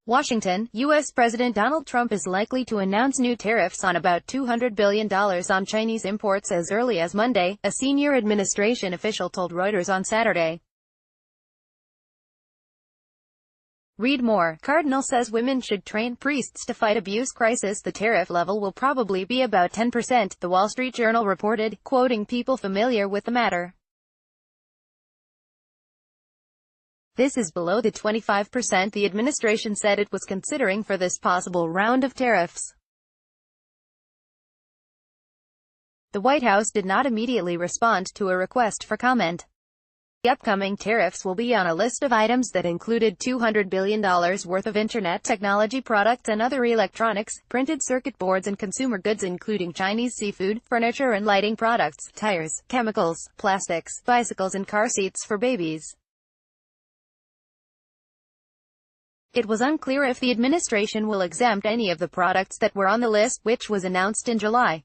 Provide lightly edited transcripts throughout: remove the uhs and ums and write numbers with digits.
Washington, U.S. President Donald Trump is likely to announce new tariffs on about $200 billion on Chinese imports as early as Monday, a senior administration official told Reuters on Saturday. Read more. Cardinal says women should train priests to fight abuse crisis. The tariff level will probably be about 10%, The Wall Street Journal reported, quoting people familiar with the matter. This is below the 25% the administration said it was considering for this possible round of tariffs. The White House did not immediately respond to a request for comment. The upcoming tariffs will be on a list of items that included $200 billion worth of internet technology products and other electronics, printed circuit boards and consumer goods including Chinese seafood, furniture and lighting products, tires, chemicals, plastics, bicycles and car seats for babies. It was unclear if the administration will exempt any of the products that were on the list, which was announced in July.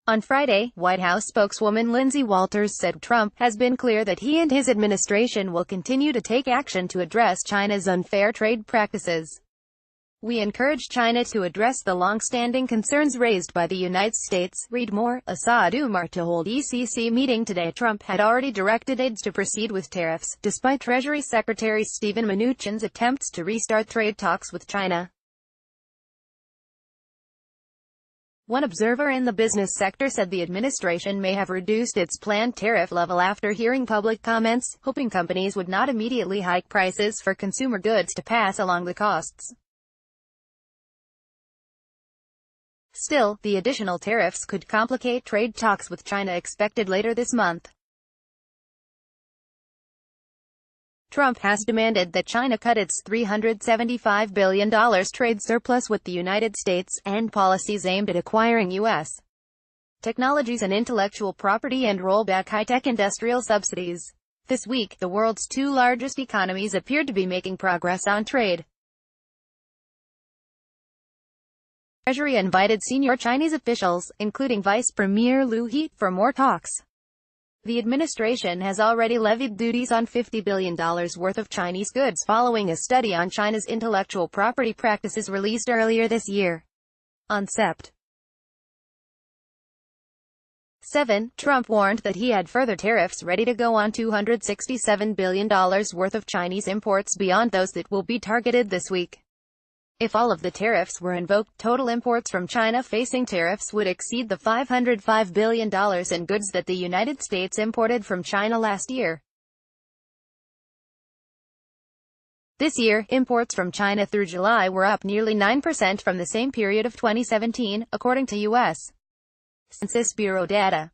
On Friday, White House spokeswoman Lindsay Walters said Trump has been clear that he and his administration will continue to take action to address China's unfair trade practices. We encourage China to address the long-standing concerns raised by the United States. Read more. Assad Umar to hold ECC meeting today. Trump had already directed aides to proceed with tariffs, despite Treasury Secretary Steven Mnuchin's attempts to restart trade talks with China. One observer in the business sector said the administration may have reduced its planned tariff level after hearing public comments, hoping companies would not immediately hike prices for consumer goods to pass along the costs. Still, the additional tariffs could complicate trade talks with China expected later this month. Trump has demanded that China cut its $375 billion trade surplus with the United States, and policies aimed at acquiring U.S. technologies and intellectual property and roll back high-tech industrial subsidies. This week, the world's two largest economies appeared to be making progress on trade. Treasury invited senior Chinese officials, including Vice Premier Liu He, for more talks. The administration has already levied duties on $50 billion worth of Chinese goods following a study on China's intellectual property practices released earlier this year. On Sept. 7, Trump warned that he had further tariffs ready to go on $267 billion worth of Chinese imports beyond those that will be targeted this week. If all of the tariffs were invoked, total imports from China facing tariffs would exceed the $505 billion in goods that the United States imported from China last year. This year, imports from China through July were up nearly 9% from the same period of 2017, according to U.S. Census Bureau data.